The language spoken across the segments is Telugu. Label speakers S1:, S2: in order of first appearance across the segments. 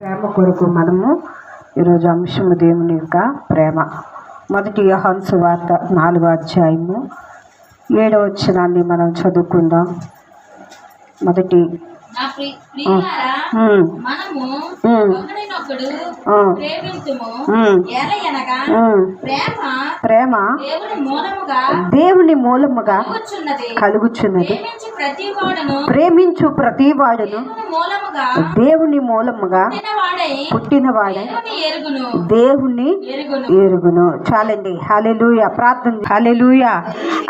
S1: ప్రేమ కొరకు మనము ఈరోజు అంశము దేవుని యొక్క ప్రేమ. మొదటి యోహాను సువార్త 4వ అధ్యాయము 7వ వచనాన్ని మనం చదువుకుందాం. మొదటి ప్రేమ దేవుని మూలముగా కలుగుచున్నది. ప్రేమించు ప్రతివాడును దేవుని మూలముగా పుట్టినవాడే దేవుని ఎరుగును. చాలండి. హల్లెలూయా. ప్రార్థన. హల్లెలూయా.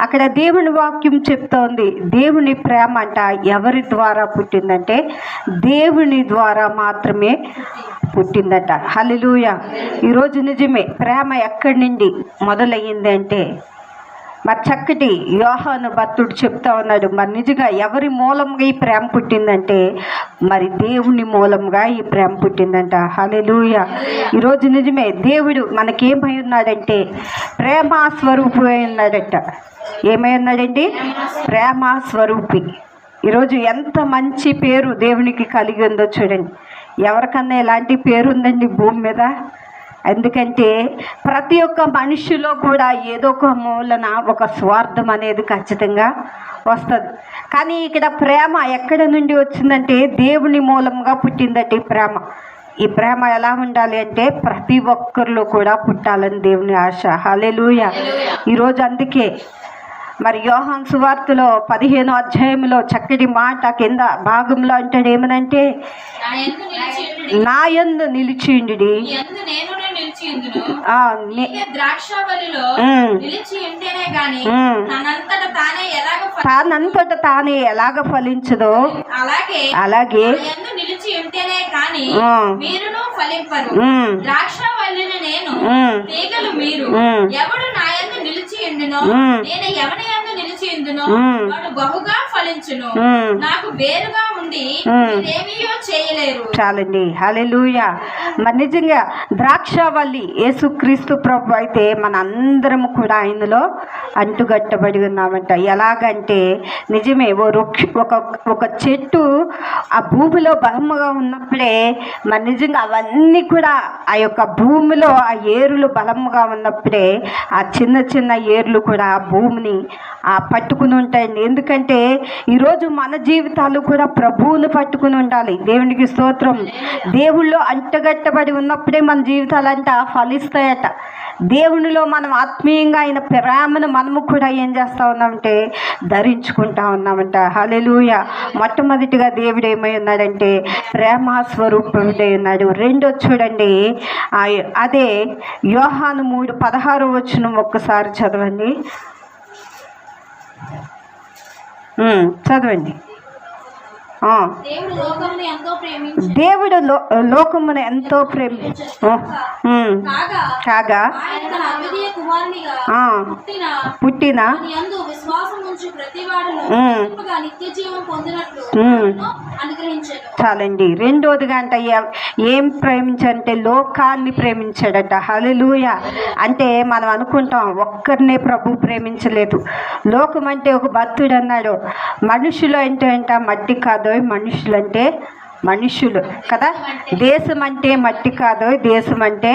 S1: అక్కడ దేవుని వాక్యం చెప్తోంది, దేవుని ప్రేమ అంట ఎవరి ద్వారా పుట్టిందంటే దేవుని ద్వారా మాత్రమే పుట్టిందట. హల్లెలూయా. ఈరోజు నిజమే, ప్రేమ ఎక్కడి నుండి మొదలయ్యింది అంటే మరి చక్కటి యోహాను భక్తుడు చెప్తా ఉన్నాడు, మరి నిజంగా ఎవరి మూలంగా ఈ ప్రేమ పుట్టిందంటే మరి దేవుని మూలంగా ఈ ప్రేమ పుట్టిందంట. హల్లెలూయా. ఈరోజు నిజమే, దేవుడు మనకేమై ఉన్నాడంటే ప్రేమ స్వరూపమై ఉన్నాడట. ఏమై ఉన్నాడండి? ప్రేమ స్వరూపి. ఈరోజు ఎంత మంచి పేరు దేవునికి కలిగి ఉందో చూడండి. ఎవరికన్నా ఎలాంటి పేరు ఉందండి భూమి మీద? ఎందుకంటే ప్రతి ఒక్క మనిషిలో కూడా ఏదో ఒక మూలన ఒక స్వార్థం అనేది ఖచ్చితంగా వస్తుంది. కానీ ఇక్కడ ప్రేమ ఎక్కడ నుండి వచ్చిందంటే దేవుని మూలంగా పుట్టిందట ఈ ప్రేమ. ఈ ప్రేమ ఎలా ఉండాలి అంటే ప్రతి ఒక్కరిలో కూడా పుట్టాలని దేవుని ఆశ. హల్లెలూయా. ఈరోజు అందుకే మరి యోహాను సువార్తలో 15వ అధ్యాయంలో చక్కటి మాట కింద భాగంలో అంటాడు, ఏమనంటే నా యందు నిలిచిండి తానంతట తానే ఎలాగ ఫలించదో అలాగే చాలండి. హల్లెలూయా. మరి నిజంగా ద్రాక్షవల్లి యేసుక్రీస్తు ప్రభు అయితే మన అందరము కూడా ఆయనలో అంటుగట్టబడి ఉన్నామంట. ఎలాగంటే నిజమే, ఒక చెట్టు ఆ భూమిలో బలముగా ఉన్నప్పుడే మరి నిజంగా అవన్నీ కూడా ఆ యొక్క భూమిలో ఆ ఏరులు బలముగా ఉన్నప్పుడే ఆ చిన్న చిన్న ఏర్లు కూడా ఆ భూమిని పట్టుకుని ఉంటాయండి. ఎందుకంటే ఈరోజు మన జీవితాలు కూడా ప్రభువును పట్టుకుని ఉండాలి. దేవునికి స్తోత్రం. దేవుళ్ళో అంటగట్టబడి ఉన్నప్పుడే మన జీవితాలంట ఫలిస్తాయట. దేవునిలో మనం ఆత్మీయంగా ఆయన ప్రేమను మనము కూడా ఏం చేస్తూ ఉన్నామంటే ధరించుకుంటా ఉన్నామంట. హల్లెలూయా. మొట్టమొదటిగా దేవుడు ఏమై ఉన్నాడంటే ప్రేమ స్వరూపుడై ఉన్నాడు. రెండో చూడండి, అదే యోహాను 3:16 వచనం ఒక్కసారి చదవండి. చదవండి. దేవుడు లోకమును ఎంతో కాగా పుట్టిన చాలండి. రెండోదిగా అంట ఏం ప్రేమించాడంటే లోకాన్ని ప్రేమించాడట. హల్లెలూయా. అంటే మనం అనుకుంటాం ఒక్కరినే ప్రభు ప్రేమించలేదు. లోకం అంటే ఒక భక్తుడు అన్నాడు, మనుషులు అంటే మట్టి కాదు, మనుషులంటే మనుషులు కదా. దేశం అంటే మట్టి కాదు, దేశం అంటే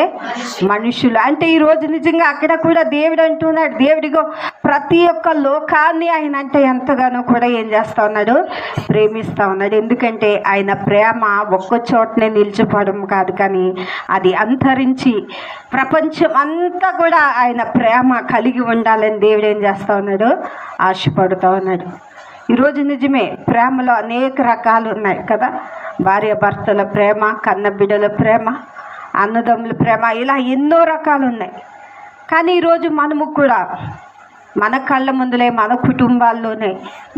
S1: మనుషులు. అంటే ఈరోజు నిజంగా అక్కడ కూడా దేవుడు అంటున్నాడు, దేవుడిగో ప్రతి ఒక్క లోకాన్ని ఆయన అంటే ఎంతగానో కూడా ఏం చేస్తూ ఉన్నాడు, ప్రేమిస్తూ ఉన్నాడు. ఎందుకంటే ఆయన ప్రేమ ఒక్క చోటనే నిలిచిపోవడం కాదు, కానీ అది అంతరించి ప్రపంచం అంతా కూడా ఆయన ప్రేమ కలిగి ఉండాలని దేవుడు ఏం చేస్తూ ఉన్నాడు, ఆశపడుతూ ఉన్నాడు. ఈరోజు నిజమే, ప్రేమలో అనేక రకాలు ఉన్నాయి కదా. భార్య భర్తల ప్రేమ, కన్న బిడ్డల ప్రేమ, అన్నదమ్ముల ప్రేమ, ఇలా ఎన్నో రకాలు ఉన్నాయి. కానీ ఈరోజు మనము కూడా మన కళ్ళ ముందులే మన కుటుంబాల్లోనే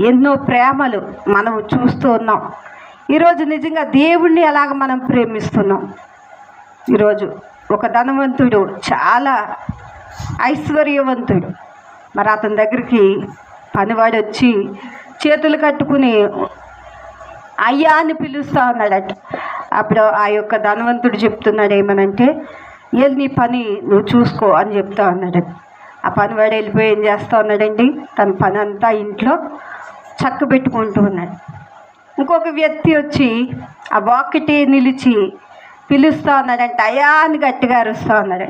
S1: ఎన్నో ప్రేమలు మనం చూస్తూ ఉన్నాం. ఈరోజు నిజంగా దేవుణ్ణి ఎలాగ మనం ప్రేమిస్తున్నాం. ఈరోజు ఒక ధనవంతుడు, చాలా ఐశ్వర్యవంతుడు, మరి అతని దగ్గరికి పనివాడు వచ్చి చేతులు కట్టుకుని అయ్యా అని పిలుస్తూ ఉన్నాడట. అప్పుడు ఆ యొక్క ధనవంతుడు చెప్తున్నాడు, ఏమనంటే వెళ్ళి నీ పని నువ్వు చూసుకో అని చెప్తా ఉన్నాడు. ఆ పనివాడు వెళ్ళిపోయి ఏం చేస్తూ ఉన్నాడండి, తన పని అంతా ఇంట్లో చక్క పెట్టుకుంటూ ఉన్నాడు. ఇంకొక వ్యక్తి వచ్చి ఆ వాకిటి నిలిచి పిలుస్తూ ఉన్నాడంటే అయ్యా అని గట్టిగా అరుస్తూ ఉన్నాడు.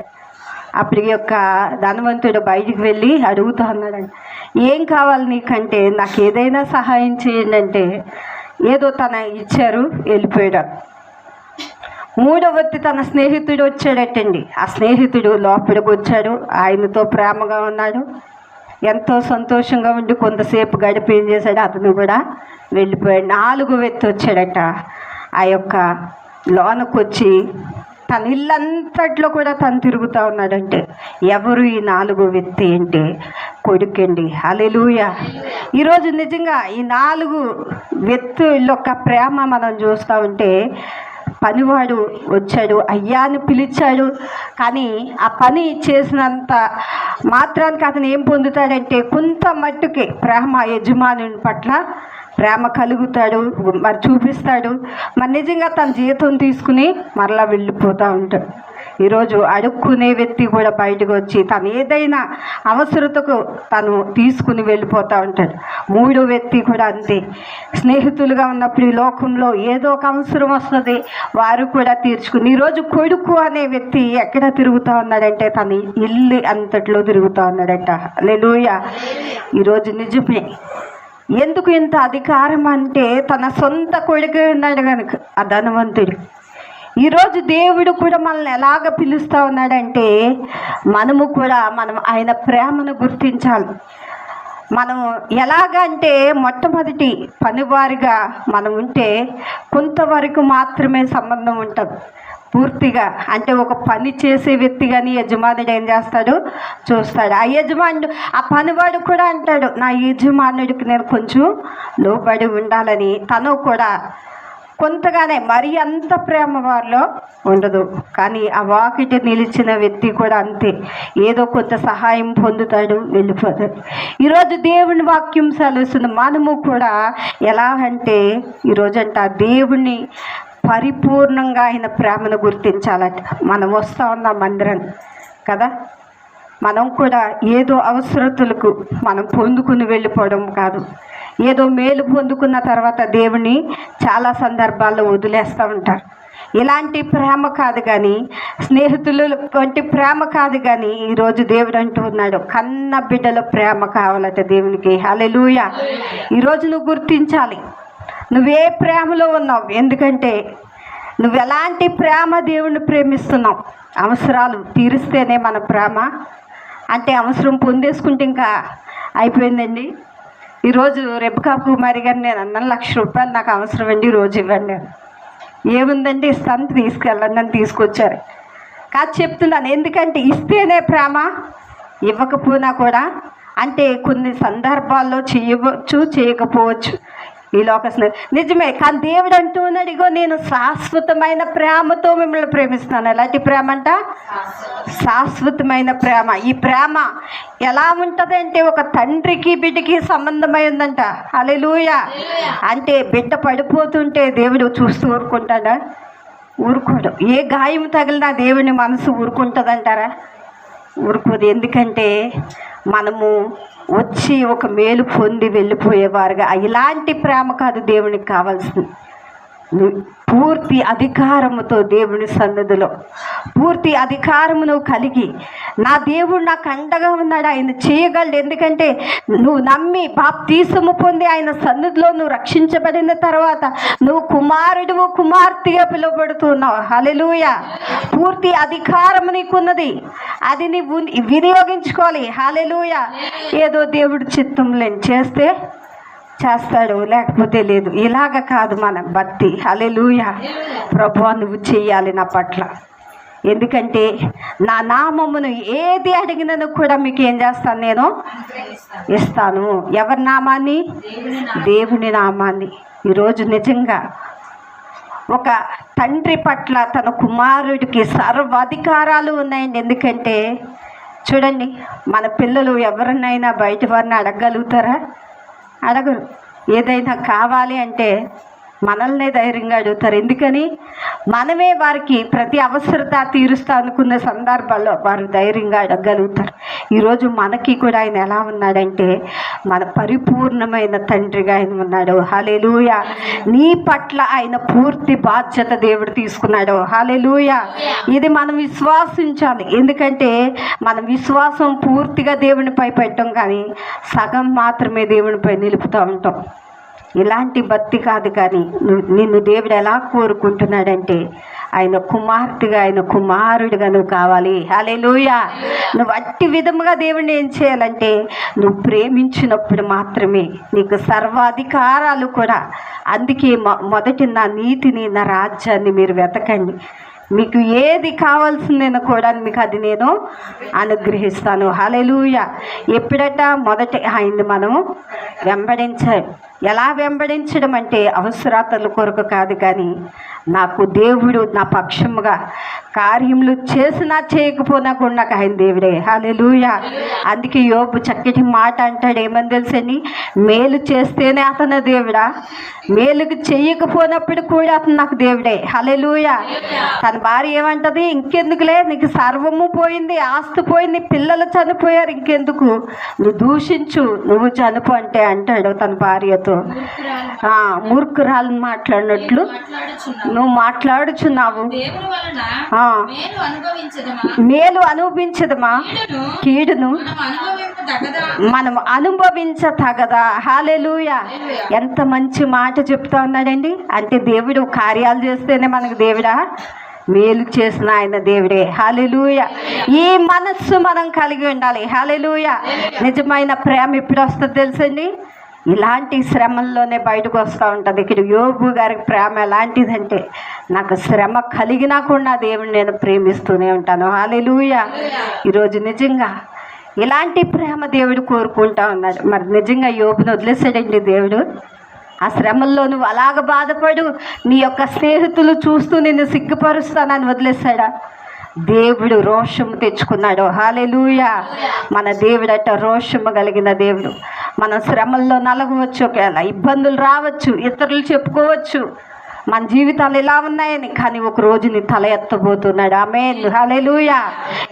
S1: అప్పుడు ఈ యొక్క ధనవంతుడు బయటికి వెళ్ళి అడుగుతూ ఉన్నాడండి, ఏం కావాలి నీకంటే, నాకు ఏదైనా సహాయం చేయండి అంటే ఏదో తన ఇచ్చారు, వెళ్ళిపోయాడు. మూడవది తన స్నేహితుడు వచ్చాడటండి. ఆ స్నేహితుడు లోపలికి వచ్చాడు, ఆయనతో ప్రేమగా ఉన్నాడు, ఎంతో సంతోషంగా ఉండి కొంతసేపు గడిపి ఏం చేశాడు, అతను కూడా వెళ్ళిపోయాడు. 4వ వ్యక్తి వచ్చాడట. ఆ యొక్క లోనకు వచ్చి తన ఇల్లంతట్లో కూడా తను తిరుగుతూ ఉన్నాడంటే ఎవరు ఈ 4వ వ్యక్తి అంటే కొడుకండి. హల్లెలూయా. ఈరోజు నిజంగా ఈ 4 వ్యక్తుల యొక్క ప్రేమ మనం చూస్తూ ఉంటే, పనివాడు వచ్చాడు, అయ్యా అని పిలిచాడు, కానీ ఆ పని చేసినంత మాత్రానికి అతను ఏం పొందుతాడంటే కొంత మట్టుకే ప్రేమ యజమానుని పట్ల ప్రేమ కలుగుతాడు, మరి చూపిస్తాడు, మరి నిజంగా తన జీతం తీసుకుని మరలా వెళ్ళిపోతూ ఉంటాడు. ఈరోజు అడుక్కునే వ్యక్తి కూడా బయటకు వచ్చి తను ఏదైనా అవసరతకు తను తీసుకుని వెళ్ళిపోతూ ఉంటాడు. 3వ వ్యక్తి కూడా అంతే. స్నేహితులుగా ఉన్నప్పుడు ఈ లోకంలో ఏదో ఒక అవసరం వస్తుంది, వారు కూడా తీర్చుకుని. ఈరోజు కొడుకు అనే వ్యక్తి ఎక్కడ తిరుగుతూ ఉన్నాడంటే తన ఇల్లు అంతట్లో తిరుగుతూ ఉన్నాడట. హల్లెలూయా. ఈరోజు నిజమే. ఎందుకు ఇంత అధికారం అంటే తన సొంత కొడుకు ఉన్నాడు కనుక ఆ ధనవంతుడు. ఈరోజు దేవుడు కూడా మనల్ని ఎలాగ పిలుస్తూ ఉన్నాడంటే మనము కూడా ఆయన ప్రేమను గుర్తించాలి. మనం ఎలాగంటే మొట్టమొదటి పనివారిగా మనం ఉంటే కొంతవరకు మాత్రమే సంబంధం ఉంటుంది. పూర్తిగా అంటే ఒక పని చేసే వ్యక్తి కానీ యజమానుడు ఏం చేస్తాడు, చూస్తాడు. ఆ యజమానుడు ఆ పనివాడు కూడా అంటాడు, నా యజమానుడికి నేను కొంచెం లోబడి ఉండాలని. తను కూడా కొంతగానే మరి అంత ప్రేమ వారిలో ఉండదు, కానీ ఆ వాకిట నిలిచిన వ్యక్తి కూడా అంతే, ఏదో కొంత సహాయం పొందుతాడు, వెళ్ళిపోతాడు. ఈరోజు దేవుని వాక్యం సెలవుస్తుంది. మనము కూడా ఎలా అంటే ఈరోజంట దేవుని పరిపూర్ణంగా ఆయన ప్రేమను గుర్తించాలట. మనం వస్తూ ఉన్నాం మందిరం కదా, మనం కూడా ఏదో అవసరతలకు మనం పొందుకుని వెళ్ళిపోవడం కాదు, ఏదో మేలు పొందుకున్న తర్వాత దేవుని చాలా సందర్భాల్లో వదిలేస్తూ ఉంటారు. ఇలాంటి ప్రేమ కాదు కానీ, స్నేహితులు వంటి ప్రేమ కాదు కానీ, ఈరోజు దేవుడు అంటూ ఉన్నాడు కన్న బిడ్డల ప్రేమ కావాలట దేవునికి. హల్లెలూయా. ఈరోజు నువ్వు గుర్తించాలి నువ్వే ప్రేమలో ఉన్నావు. ఎందుకంటే నువ్వు ఎలాంటి ప్రేమ దేవుణ్ణి ప్రేమిస్తున్నావు. అవసరాలు తీరిస్తేనే మన ప్రేమ అంటే, అవసరం పొందేసుకుంటే ఇంకా అయిపోయిందండి. ఈరోజు రెబకా కుమారి గారు నేను అన్నాను, 1,00,000 రూపాయలు నాకు అవసరం అండి, ఈరోజు ఇవ్వండి. ఏముందండి ఇస్తాను, తీసుకెళ్ళండి అని తీసుకొచ్చారు. కాదు చెప్తున్నాను, ఎందుకంటే ఇస్తేనే ప్రేమ, ఇవ్వకపోయినా కూడా అంటే కొన్ని సందర్భాల్లో చేయవచ్చు, చేయకపోవచ్చు. ఈ లోక నిజమే, కానీ దేవుడు అంటూ ఉన్నాడు, ఇగో నేను శాశ్వతమైన ప్రేమతో మిమ్మల్ని ప్రేమిస్తాను. ఎలాంటి ప్రేమ అంట? శాశ్వతమైన ప్రేమ. ఈ ప్రేమ ఎలా ఉంటుంది అంటే ఒక తండ్రికి బిడ్డకి సంబంధమై ఉందంట. హల్లెలూయా. అంటే బిడ్డ పడిపోతుంటే దేవుడు చూస్తూ ఊరుకుంటాడా? ఊరుకోడు. ఏ గాయం తగిలినా దేవుని మనసు ఊరుకుంటుందంటారా? ఊరుకోదు. ఎందుకంటే మనము వచ్చి ఒక మేలు పొంది వెళ్ళిపోయేవారుగా, ఇలాంటి ప్రేమ కాదు దేవునికి కావాల్సింది. పూర్తి అధికారముతో దేవుని సన్నిధిలో పూర్తి అధికారమును కలిగి, నా దేవుడు నాకు అండగా ఉన్నాడు, ఆయన చేయగలడు. ఎందుకంటే నువ్వు నమ్మి బాప్తీసము పొంది ఆయన సన్నిధిలో నువ్వు రక్షించబడిన తర్వాత నువ్వు కుమారుడు కుమార్తెగా పిలువబడుతున్నావు. హల్లెలూయా. పూర్తి అధికారము నీకున్నది, అది నీవు వినియోగించుకోవాలి. హల్లెలూయా. ఏదో దేవుడు చిత్తంలో చేస్తే చేస్తాడు, లేకపోతే లేదు. ఇలాగ కాదు మన భక్తి. హల్లెలూయా. ప్రభువా నువ్వు చెయ్యాలి నా పట్ల, ఎందుకంటే నా నామమును ఏది అడిగినను కూడా మీకు ఏం చేస్తాను, నేను ఇస్తాను. ఎవరి నామాన్ని? దేవుని నామాన్ని. ఈరోజు నిజంగా ఒక తండ్రి పట్ల తన కుమారుడికి సర్వాధికారాలు ఉన్నాయండి. ఎందుకంటే చూడండి, మన పిల్లలు ఎవరినైనా బయట వారిని అడగగలుగుతారా? అడగరు. ఏదైనా కావాలి అంటే మనల్నే ధైర్యంగా అడుగుతారు. ఎందుకని? మనమే వారికి ప్రతి అవసరత తీరుస్తా అనుకున్న సందర్భాల్లో వారు ధైర్యంగా అడగలుగుతారు. ఈరోజు మనకి కూడా ఆయన ఎలా ఉన్నాడంటే మన పరిపూర్ణమైన తండ్రిగా ఆయన ఉన్నాడు. హల్లెలూయా. నీ పట్ల ఆయన పూర్తి బాధ్యత దేవుడు తీసుకున్నాడు. హల్లెలూయా. ఇది మనం విశ్వాసించాలి. ఎందుకంటే మన విశ్వాసం పూర్తిగా దేవునిపై పెట్టం, కానీ సగం మాత్రమే దేవునిపై నిలుపుతూ ఉంటాం. ఇలాంటి భక్తి కాదు. కానీ నిన్ను దేవుడు ఎలా కోరుకుంటున్నాడంటే ఆయన కుమార్తెగా, ఆయన కుమారుడిగా నువ్వు కావాలి. హల్లెలూయా. నువ్వు అట్టి విధముగా దేవుడిని ఏం చేయాలంటే నువ్వు ప్రేమించినప్పుడు మాత్రమే నీకు సర్వాధికారాలు కూడా. అందుకే మొదటి నా నీతిని, నా రాజ్యాన్ని మీరు వెతకండి, మీకు ఏది కావాల్సిందేనో కూడా మీకు అది నేను అనుగ్రహిస్తాను. హల్లెలూయా. ఎప్పుడట? మొదట ఆయన్ని మనము వెంబడించాలి. ఎలా వెంబడించడం అంటే అవసరతల కొరకు కాదు, కానీ నాకు దేవుడు నా పక్షముగా కార్యములు చేసినా చేయకపోయినా కూడా నాకు ఆయన దేవుడే. హల్లెలూయా. అందుకే యోబు చక్కటి మాట అంటాడు. ఏమని తెలుసని? మేలు చేస్తేనే అతను దేవుడా, మేలుకు చెయ్యకపోయినప్పుడు కూడా అతను నాకు దేవుడే. హల్లెలూయా. తన భార్య ఏమంటది? ఇంకెందుకులే, నీకు సర్వము పోయింది, ఆస్తి పోయింది, పిల్లలు చనిపోయారు, ఇంకెందుకు, నువ్వు దూషించు, నువ్వు చనిపో అంటే అంటాడు తన భార్యతో. మూర్ఖురాలను మాట్లాడినట్లు నువ్వు మాట్లాడుచున్నావు, మేలు అనుభవించదమా, కీడును మనం అనుభవించతగదా. హల్లెలూయా. ఎంత మంచి మాట చెప్తా ఉన్నాడండి. అంటే దేవుడు కార్యాలు చేస్తేనే మనకు దేవుడా, మేలు చేసిన ఆయన దేవుడే. హల్లెలూయా. ఈ మనస్సు మనం కలిగి ఉండాలి. హల్లెలూయా. నిజమైన ప్రేమ ఎప్పుడు వస్తుందో తెలుసండి? ఇలాంటి శ్రమల్లోనే బయటకు వస్తూ ఉంటుంది. ఇక్కడ యోబు గారికి ప్రేమ ఎలాంటిదంటే నాకు శ్రమ కలిగినా కూడా దేవుని నేను ప్రేమిస్తూనే ఉంటాను. హల్లెలూయా. ఈరోజు నిజంగా ఇలాంటి ప్రేమ దేవుడు కోరుకుంటా ఉన్నాడు. మరి నిజంగా యోబుని వదిలేసాడండి దేవుడు? ఆ శ్రమల్లో నువ్వు అలాగ బాధపడు, నీ యొక్క స్నేహితులు చూస్తూ నిన్ను సిగ్గుపరుస్తానని వదిలేశాడా? దేవుడు రోషము తెచ్చుకున్నాడు. హల్లెలూయా. మన దేవుడట రోషము కలిగిన దేవుడు. మనం శ్రమల్లో నలగవచ్చు, ఒకవేళ ఇబ్బందులు రావచ్చు, ఇతరులు చెప్పుకోవచ్చు మన జీవితాలు ఎలా ఉన్నాయని, కానీ ఒక రోజు నీ తల ఎత్తబోతున్నాడు. ఆమేన్. హల్లెలూయా.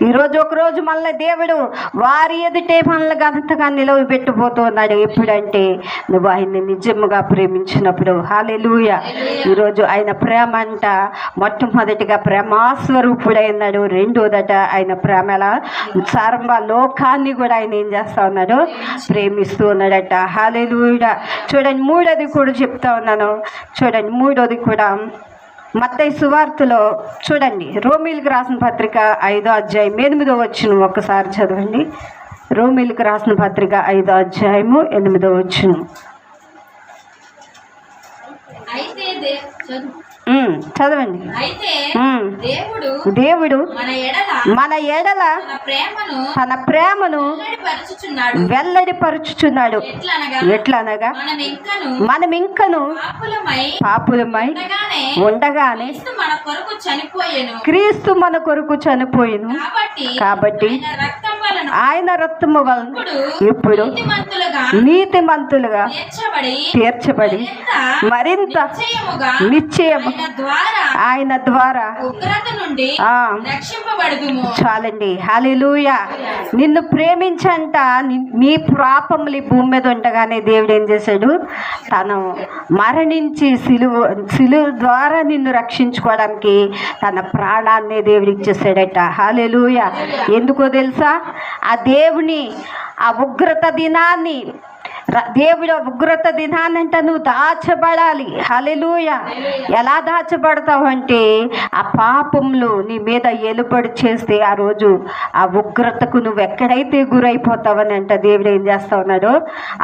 S1: ఈరోజు ఒకరోజు మళ్ళీ దేవుడు వారి ఎదుటే మనల్ని ఘనతగా నిలవబెట్టబోతున్నాడు. ఎప్పుడంటే నువ్వు ఆయన్ని నిజముగా ప్రేమించినప్పుడు. హల్లెలూయా. ఈరోజు ఆయన ప్రేమ అంట మొట్టమొదటిగా ప్రేమాస్వరూపుడైనాడు. రెండోదట ఆయన ప్రేమ ఎలా సర్వలోకాన్ని కూడా ఆయన ఏం చేస్తా ఉన్నాడు? ప్రేమిస్తూ ఉన్నాడట. హల్లెలూయా. చూడండి, మూడోది కూడా చెప్తా ఉన్నాను. చూడండి, మూడోది కూడా మత్తయి సువార్తలో చూడండి, రోమీలకు రాసిన పత్రిక 5వ అధ్యాయం 8వ వచనం ఒక్కసారి చదవండి. రోమీలకు రాసిన పత్రిక 5వ అధ్యాయము 8వ వచనం. చదవండి. దేవుడు మన ఎడల తన ప్రేమను వెల్లడిపరుచుచున్నాడు. ఎట్లనగా మనం ఇంకను పాపులమై ఉండగానే క్రీస్తు మన కొరకు చనిపోయెను. కాబట్టి ఆయన రక్తము వలన ఇప్పుడు నీతిమంతులుగా తీర్చబడి మరింత నిశ్చయం ఆయన ద్వారా చాలండి. హల్లెలూయా. నిన్ను ప్రేమించంట నీ పాపములు ఈ భూమి మీద ఉండగానే దేవుడు ఏం చేశాడు? తను మరణించి సిలువ ద్వారా నిన్ను రక్షించుకోవడానికి తన ప్రాణాన్ని దేవుడు ఇచ్చేసాడట. హల్లెలూయా. ఎందుకో తెలుసా? ఆ దేవుని ఆ ఉగ్రత దినాన్ని, దేవుడు ఉగ్రత దినాన్నంట నువ్వు దాచబడాలి. హల్లెలూయా. ఎలా దాచబడతావు అంటే ఆ పాపంలో నీ మీద ఏలుబడి చేస్తే ఆ రోజు ఆ ఉగ్రతకు నువ్వు ఎక్కడైతే గురైపోతావని అంట దేవుడు ఏం చేస్తా ఉన్నాడు?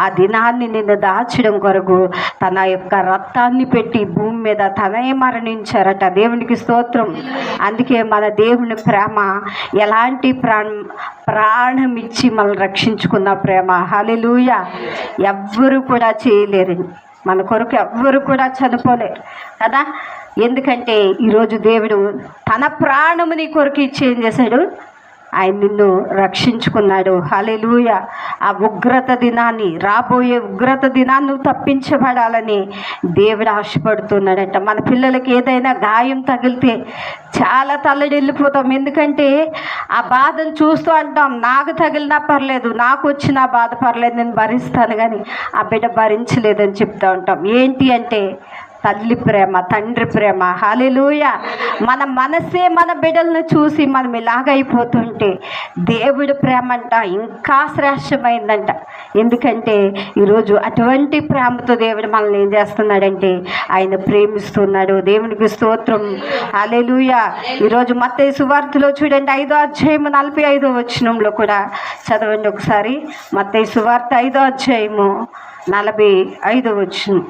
S1: ఆ దినాన్ని నిన్ను దాచడం కొరకు తన యొక్క రక్తాన్ని పెట్టి భూమి మీద తనే మరణించారట. దేవునికి స్తోత్రం. అందుకే మన దేవుని ప్రేమ ఎలాంటి ప్రాణం ఇచ్చి మనల్ని రక్షించుకున్న ప్రేమ. హల్లెలూయా. ఎవ్వరు కూడా చేయలేరు, మన కొరకు ఎవ్వరు కూడా చనిపోలేరు కదా. ఎందుకంటే ఈరోజు దేవుడు తన ప్రాణము నీ కొరకు ఇచ్చి ఏం చేశాడు? ఆయన నిన్ను రక్షించుకున్నాడు. హల్లెలూయా. ఆ ఉగ్రత దినాన్ని, రాబోయే ఉగ్రత దినాన్ని నువ్వు తప్పించబడాలని దేవుడు ఆశపడుతున్నాడట. మన పిల్లలకి ఏదైనా గాయం తగిలితే చాలా తల్లడిల్లిపోతాం. ఎందుకంటే ఆ బాధను చూస్తూ అంటాం, నాకు తగిలినా పర్లేదు, నాకు వచ్చిన బాధ పర్లేదు, నేను భరిస్తాను, కానీ ఆ బిడ్డ భరించలేదని చెప్తూ ఉంటాం. ఏంటి అంటే తల్లి ప్రేమ, తండ్రి ప్రేమ. హల్లెలూయా. మన మనసే మన బిడ్డలను చూసి మనం ఇలాగైపోతుంటే దేవుడి ప్రేమ అంట ఇంకా శ్రేష్టమైందంట. ఎందుకంటే ఈరోజు అటువంటి ప్రేమతో దేవుడు మనల్ని ఏం చేస్తున్నాడంటే ఆయన ప్రేమిస్తున్నాడు. దేవునికి స్తోత్రం. హల్లెలూయా. ఈరోజు మత్తయి సువార్తలో చూడండి, 5వ అధ్యాయము 45వ వచనంలో కూడా చదవండి ఒకసారి. మత్తయి సువార్త 5వ అధ్యాయము 45వ వచనం.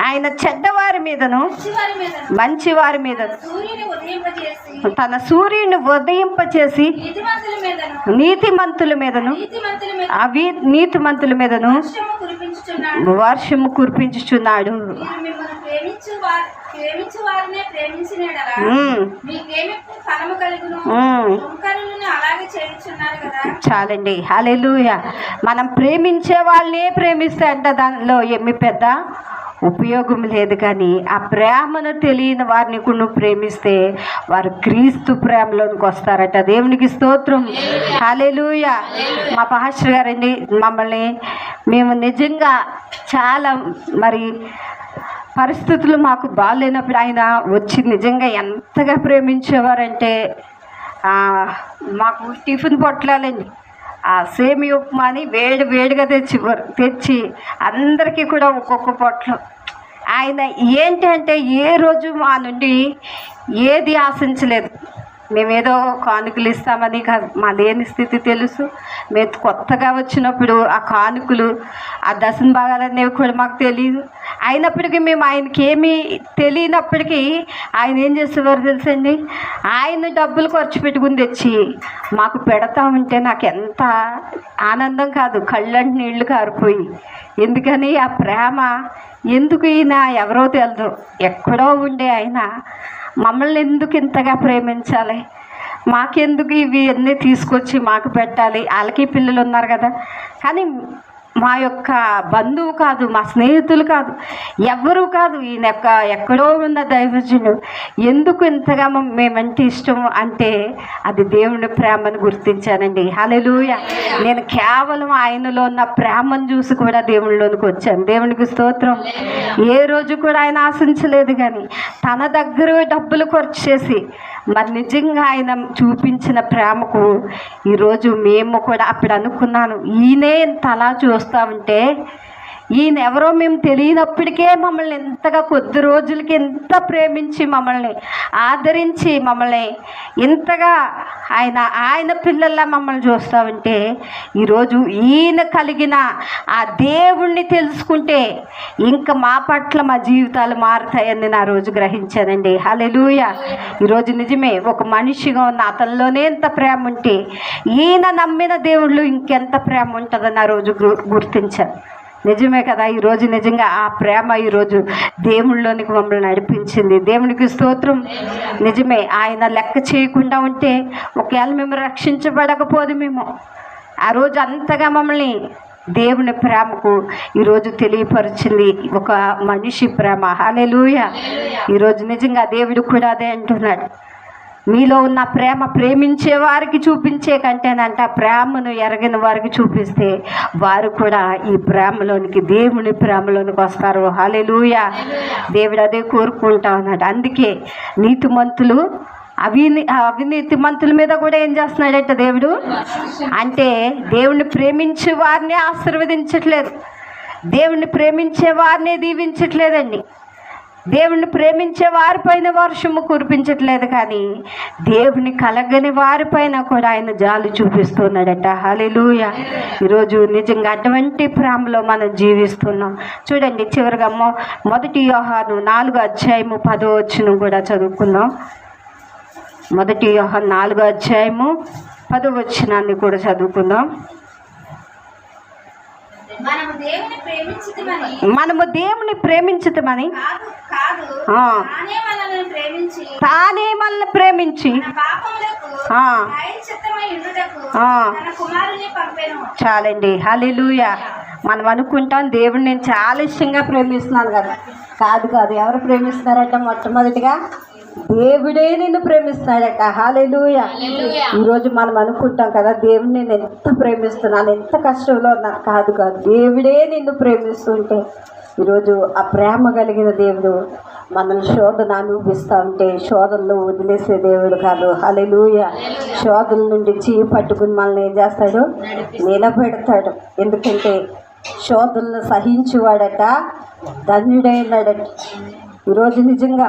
S1: ఆయన చెడ్డవారి మీదను మంచివారి మీద తన సూర్యుని ఉదయింపచేసి నీతిమంతుల మీదను నీతిమంతుల మీదను వర్షము కురిపించుచున్నాడు. చాలండి. హల్లెలూయా. మనం ప్రేమించే వాళ్ళనే ప్రేమిస్తే అంట దానిలో ఏమి పెద్ద ఉపయోగం లేదు. కానీ ఆ ప్రేమను తెలియని వారిని కూడా నువ్వు ప్రేమిస్తే వారు క్రీస్తు ప్రేమలోనికి వస్తారట. దేవునికి స్తోత్రం. హల్లెలూయా. మా పాస్టర్ గారండి మమ్మల్ని, మేము నిజంగా చాలా మరి పరిస్థితులు మాకు బాగాలేనప్పుడు ఆయన వచ్చి నిజంగా ఎంతగా ప్రేమించేవారంటే మాకు టిఫిన్ పొట్లాలండి, ఆ సేమియా ఉప్మాని వేడిగా తెచ్చి అందరికీ కూడా ఒక్కొక్క పొట్లం. ఆయన ఏంటి అంటే ఏ రోజు మా నుండి ఏది ఆశించలేదు. మేమేదో కానుకలు ఇస్తామని కాదు, మా లేని స్థితి తెలుసు. మేము కొత్తగా వచ్చినప్పుడు ఆ కానుకలు, ఆ దశమ భాగాలనేవి కూడా మాకు తెలియదు. అయినప్పటికీ మేము ఆయనకి ఏమీ తెలియనప్పటికీ ఆయన ఏం చేసేవారు తెలుసండి, ఆయన డబ్బులు ఖర్చు పెట్టుకుని తెచ్చి మాకు పెడతా ఉంటే నాకు ఎంత ఆనందం కాదు, కళ్ళంటి నీళ్లు కారిపోయి. ఎందుకని ఆ ప్రేమ ఎందుకు, ఈయన ఎవరో తెలియదు, ఎక్కడో ఉండే ఆయన మమ్మల్ని ఎందుకు ఇంతగా ప్రేమించాలి, మాకెందుకు ఇవి అన్నీ తీసుకొచ్చి మాకు పెట్టాలి. వాళ్ళకి పిల్లలు ఉన్నారు కదా, కానీ మా యొక్క బంధువు కాదు, మా స్నేహితులు కాదు, ఎవ్వరూ కాదు, ఈయన ఎక్కడో ఉన్న దైవజనుడు ఎందుకు ఇంతగా మేమంటే ఇష్టం అంటే అది దేవుని ప్రేమను గుర్తించానండి. హల్లెలూయా. నేను కేవలం ఆయనలో ఉన్న ప్రేమను చూసి కూడా దేవునిలోనికి వచ్చాను. దేవునికి స్తోత్రం. ఏ రోజు కూడా ఆయన ఆశించలేదు, కానీ తన దగ్గర డబ్బులు ఖర్చు చేసి మరి నిజంగా ఆయన చూపించిన ప్రేమకు ఈరోజు మేము కూడా అప్పుడు అనుకున్నాను, ఈయనే ఇంత అలా చూస్తూ ఉంటే ఈయన ఎవరో మేము తెలియనప్పటికే మమ్మల్ని ఎంతగా కొద్ది రోజులకి ఎంత ప్రేమించి మమ్మల్ని ఆదరించి మమ్మల్ని ఇంతగా ఆయన పిల్లల్లా మమ్మల్ని చూస్తూ ఉంటే ఈరోజు ఈయన కలిగిన ఆ దేవుణ్ణి తెలుసుకుంటే ఇంకా మా పట్ల మా జీవితాలు మారుతాయని నా రోజు గ్రహించానండి. హల్లెలూయా. ఈరోజు నిజమే, ఒక మనిషిగా ఉన్న అతనిలోనే ఎంత ప్రేమ ఉంటే ఈయన నమ్మిన దేవుళ్ళు ఇంకెంత ప్రేమ ఉంటుందని ఆ రోజు గుర్తించాను. నిజమే కదా. ఈరోజు నిజంగా ఆ ప్రేమ ఈరోజు దేవుళ్ళలోనికి మమ్మల్ని నడిపించింది. దేవునికి స్తోత్రం. నిజమే, ఆయన లెక్క చేయకుండా ఉంటే ఒకవేళ మేము రక్షించబడకపోదు. మేము ఆ రోజు అంతగా మమ్మల్ని దేవుని ప్రేమకు ఈరోజు తెలియపరిచింది ఒక మనిషి ప్రేమ. హల్లెలూయా. ఈరోజు నిజంగా దేవుడు కూడా అదే అంటున్నాడు, మీలో ఉన్న ప్రేమ ప్రేమించే వారికి చూపించే కంటేనంట ప్రేమను ఎరగిన వారికి చూపిస్తే వారు కూడా ఈ ప్రేమలోనికి, దేవుని ప్రేమలోనికి వస్తారు. హల్లెలూయా. దేవుడు అదే కోరుకుంటా ఉన్నాడు. అందుకే నీతిమంతులు అవినీతిమంతుల మీద కూడా ఏం చేస్తున్నాడంటే దేవుడు, అంటే దేవుణ్ణి ప్రేమించే వారిని ఆశీర్వదించట్లేదు, దేవుణ్ణి ప్రేమించే వారిని దీవించట్లేదండి, దేవుణ్ణి ప్రేమించే వారిపైన వర్షము కురిపించట్లేదు, కానీ దేవుని కలగని వారిపైన కూడా ఆయన జాలి చూపిస్తున్నాడట. హల్లెలూయా. ఈరోజు నిజంగా అటువంటి ప్రేమలో మనం జీవిస్తున్నాం. చూడండి, చివరిగా మొదటి యోహాను 4వ అధ్యాయము 10వ వచనం కూడా చదువుకుందాం. మొదటి యోహాను 4వ అధ్యాయము 10వ వచనాన్ని కూడా చదువుకుందాం. మనము దేవుని ప్రేమించుతామని తానే మనల్ని ప్రేమించి చాలండి. హల్లెలూయా. మనం అనుకుంటాం దేవుడిని నేను చాలా ఇష్టంగా ప్రేమిస్తున్నాను కదా. కాదు కాదు, ఎవరు ప్రేమిస్తున్నారట? మొట్టమొదటిగా దేవుడే నిన్ను ప్రేమిస్తాడట. హల్లెలూయా. ఈరోజు మనం అనుకుంటాం కదా, దేవుడిని నేను ఎంత ప్రేమిస్తున్నాను, ఎంత కష్టంలో ఉన్నాను. కాదు కాదు, దేవుడే నిన్ను ప్రేమిస్తుంటే ఈరోజు ఆ ప్రేమ కలిగిన దేవుడు మనల్ని శోధన అనుభవిస్తూ ఉంటే శోధనలో వదిలేసే దేవుడు కాదు. హల్లెలూయా. శోధన నుంచి చేయి పట్టుకుని మనల్ని ఏం చేస్తాడు? నిలబెడతాడు. ఎందుకంటే శోధనలు సహించువాడట ధన్యుడైనాడట. ఈరోజు నిజంగా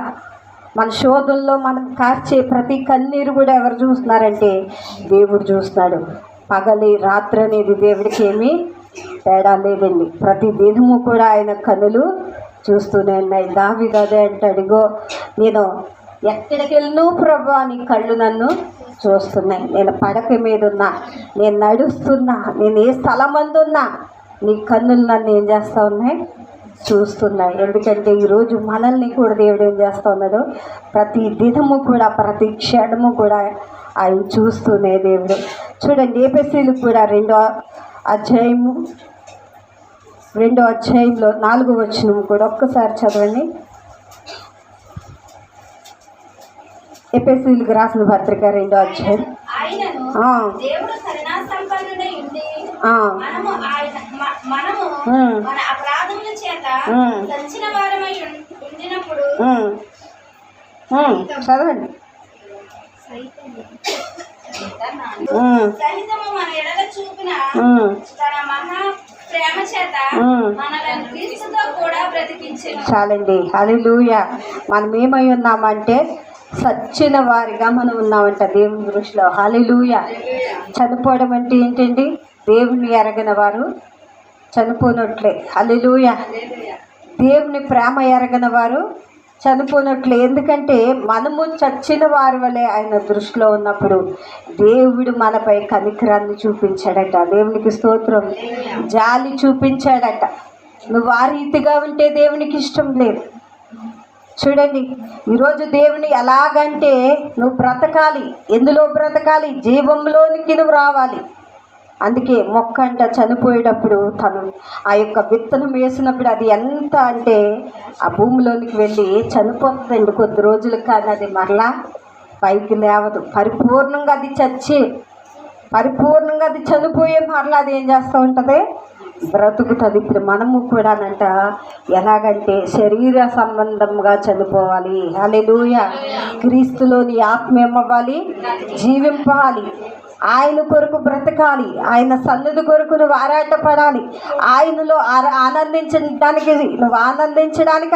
S1: మన శోధనలో మనం కార్చే ప్రతి కన్నీరు కూడా ఎవరు చూస్తున్నారంటే దేవుడు చూస్తున్నాడు. పగలి రాత్రి అనేది దేవుడికి ఏమీ తేడా లేదండి. ప్రతి దినము కూడా ఆయన కన్నులు చూస్తూనే ఉన్నాయి. దావీదు అదే అంటాడు, ఇగో నేను ఎక్కడికి వెళ్ళను ప్రభువా, నీ కళ్ళు నన్ను చూస్తున్నాయి. నేను పడక మీద ఉన్నా, నేను నడుస్తున్నా, నేను ఏ స్థలం అందున్నా, నీ కన్నులు నన్ను ఏం చేస్తూ ఉన్నాయి? చూస్తున్నాయి. ఎందుకంటే ఈరోజు మనల్ని కూడా దేవుడు ఏం చేస్తూ ఉన్నాడు? ప్రతి దినము కూడా ప్రతి క్షణము కూడా ఆయన చూస్తూనే దేవుడు. చూడండి, ఎఫెసీయులు కూడా 2వ అధ్యాయము 2వ అధ్యాయంలో 4వ వచనం కూడా ఒక్కసారి చదవండి. ఎఫెసీయులకు రాసిన పత్రిక 2వ అధ్యాయం. చదవండి. చాలండి. హల్లెలూయా. మనం ఏమై ఉన్నామంటే సచ్చిన వారిగా మనం ఉన్నామంట దేవుని దృష్టిలో. హల్లెలూయా. చనిపోవడం అంటే ఏంటండి? దేవుని ఎరగని వారు చనిపోనట్లే. హల్లెలూయా. దేవుని ప్రేమ ఎరగని వారు చనిపోనట్లే. ఎందుకంటే మనము చచ్చిన వారి వలె ఆయన దృష్టిలో ఉన్నప్పుడు దేవుడు మనపై కనికరాన్ని చూపించాడట. దేవునికి స్తోత్రం. జాలి చూపించాడట. నువ్వు ఆ రీతిగా ఉంటే దేవునికి ఇష్టం లేదు. చూడండి, ఈరోజు దేవుని ఎలాగంటే నువ్వు బ్రతకాలి. ఎందులో బ్రతకాలి? జీవంలోనికి నువ్వు రావాలి. అందుకే మొక్క అంట చనిపోయేటప్పుడు తను ఆ యొక్క విత్తనం వేసినప్పుడు అది ఎంత అంటే ఆ భూమిలోనికి వెళ్ళి చనిపోతుందండి. కొద్ది రోజులకు కానీ అది మరలా పైకి లేవదు. పరిపూర్ణంగా అది పరిపూర్ణంగా అది చనిపోయే మరలా అది ఏం చేస్తూ ఉంటుంది? బ్రతుకుతుంది. ఇప్పుడు మనము కూడానంట ఎలాగంటే శరీర సంబంధంగా చనిపోవాలి. హల్లెలూయా. క్రీస్తులోని ఆత్మ ఏమవ్వాలి? జీవింపాలి. ఆయన కొరకు బ్రతకాలి. ఆయన సన్నిధి కొరకు నువ్వు ఆరాటపడాలి. ఆయనలో ఆనందించడానికి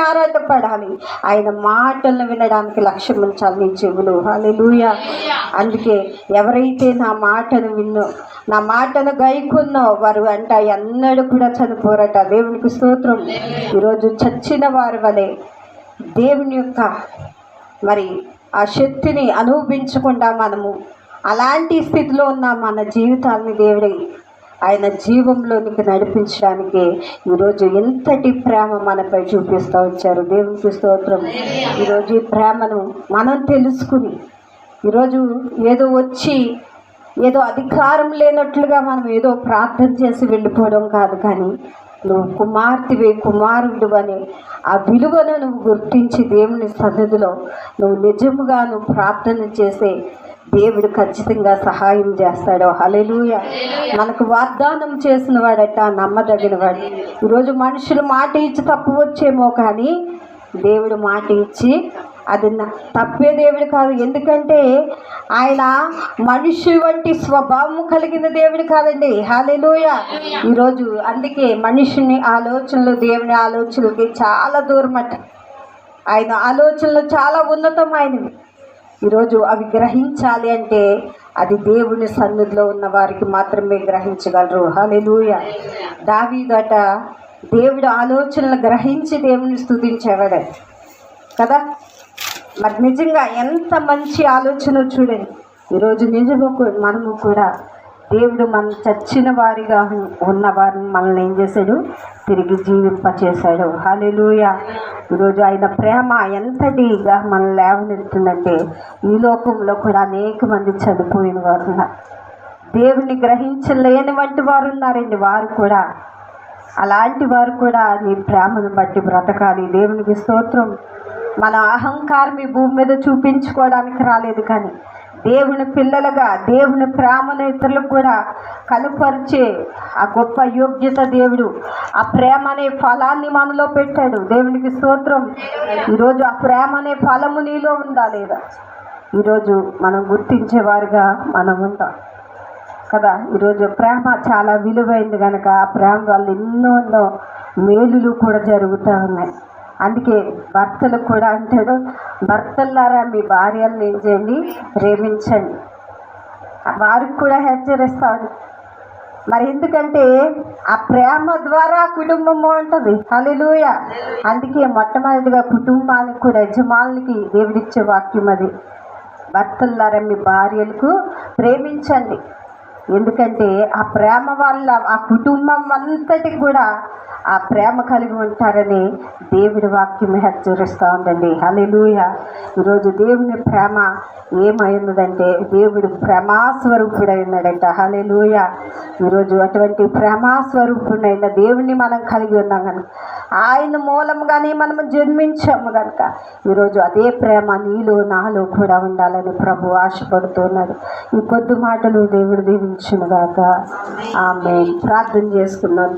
S1: ఆరాటపడాలి. ఆయన మాటలను వినడానికి లక్ష్యం ఉంచాలి నీ చెవులు. హల్లెలూయా. అందుకే ఎవరైతే నా మాటను గైకున్నో వారు అంట ఎన్నడూ కూడా చనిపోరట. దేవునికి స్తోత్రం. ఈరోజు చచ్చిన వారి వలె దేవుని యొక్క మరి ఆ శక్తిని అనుభవించకుండా మనము అలాంటి స్థితిలో ఉన్న మన జీవితాలని దేవుడి ఆయన జీవంలోనికి నడిపించడానికి ఈరోజు ఎంతటి ప్రేమ మనపై చూపిస్తూ వచ్చారు. దేవునికి స్తోత్రం. ఈరోజు ఈ ప్రేమను మనం తెలుసుకుని ఈరోజు ఏదో వచ్చి ఏదో అధికారం లేనట్లుగా మనం ఏదో ప్రార్థన చేసి వెళ్ళిపోవడం కాదు, కానీ నువ్వు కుమార్తెవే కుమారుడు అనే ఆ విలువను నువ్వు గుర్తించి దేవుని సన్నిధిలో నువ్వు నిజముగా నువ్వు ప్రార్థన చేసే దేవుడు ఖచ్చితంగా సహాయం చేస్తాడు. హల్లెలూయా. మనకు వాగ్దానం చేసిన వాడట నమ్మదగిన వాడు. ఈరోజు మనుషులు మాట ఇచ్చి తప్పు వచ్చేమో, కానీ దేవుడు మాట ఇచ్చి అది తప్పే దేవుడు కాదు. ఎందుకంటే ఆయన మనిషి వంటి స్వభావం కలిగిన దేవుడు కాదండి. హల్లెలూయా. ఈరోజు అందుకే మనిషిని ఆలోచనలు దేవుని ఆలోచనలకి చాలా దూరమట. ఆయన ఆలోచనలు చాలా ఉన్నతమైనవి. ఈరోజు అవి గ్రహించాలి అంటే అది దేవుని సన్నిధిలో ఉన్న వారికి మాత్రమే గ్రహించగలరు. హల్లెలూయా. దావీదట దేవుడి ఆలోచనలు గ్రహించి దేవుని స్తుతించేవాడు కదా. మరి నిజంగా ఎంత మంచి ఆలోచన చూడండి. ఈరోజు నిజము మనము కూడా దేవుడు మన చచ్చిన వారిగా ఉన్న వారిని మనల్ని ఏం చేశాడు? తిరిగి జీవింపచేశాడు. హల్లెలూయా. ఈరోజు ఆయన ప్రేమ ఎంతటిగా మనం లేవనెత్తుందంటే ఈ లోకంలో కూడా అనేక మంది చనిపోయిన వారు ఉన్నారు, దేవుని గ్రహించలేని వంటి వారు ఉన్నారండి. వారు కూడా అలాంటి వారు కూడా నీ ప్రేమను బట్టి బ్రతకాలి. దేవునికి స్తోత్రం. మన అహంకారం ఈ భూమి మీద చూపించుకోవడానికి రాలేదు, కానీ దేవుని పిల్లలుగా దేవుని ప్రేమను ఇతరులకు కూడా కనుపరిచే ఆ గొప్ప యోగ్యత దేవుడు ఆ ప్రేమ అనే ఫలాన్ని మనలో పెట్టాడు. దేవునికి స్తోత్రం. ఈరోజు ఆ ప్రేమ అనే ఫలము నీలో ఉందా లేదా? ఈరోజు మనం గుర్తించేవారుగా మనం ఉంటాం కదా. ఈరోజు ప్రేమ చాలా విలువైంది కనుక ఆ ప్రేమ వల్ల ఎన్నో మేలులు కూడా జరుగుతూ ఉన్నాయి. అందుకే భర్తలు కూడా అంటాడు, భర్తలారా మీ భార్యలను ఏం చేయండి? ప్రేమించండి. వారికి కూడా హెచ్చరిస్తాడు. మరి ఎందుకంటే ఆ ప్రేమ ద్వారా కుటుంబము ఉంటుంది. హల్లెలూయా. అందుకే మొట్టమొదటిగా కుటుంబానికి కూడా యజమానులకి దేవుడిచ్చే వాక్యం అది, భర్తలారా మీ భార్యలకు ప్రేమించండి. ఎందుకంటే ఆ ప్రేమ వల్ల ఆ కుటుంబం అంతటికి కూడా ఆ ప్రేమ కలిగి ఉంటారని దేవుడి వాక్యం హెచ్చరిస్తూ ఉందండి. హల్లెలూయా. ఈరోజు దేవుని ప్రేమ ఏమైందంటే దేవుడు ప్రేమాస్వరూపుడై ఉన్నాడంట. హల్లెలూయా. ఈరోజు అటువంటి ప్రేమాస్వరూపుడైన దేవుణ్ణి మనం కలిగి ఉన్నాం కనుక, ఆయన మూలంగానే మనం జన్మించాము కనుక ఈరోజు అదే ప్రేమ నీలో నాలో కూడా ఉండాలని ప్రభు ఆశపడుతున్నాడు. ఈ కొద్ది మాటలు దేవుడు దీవించును గాక. ఆమేన్. ప్రార్థన చేసుకున్నాం.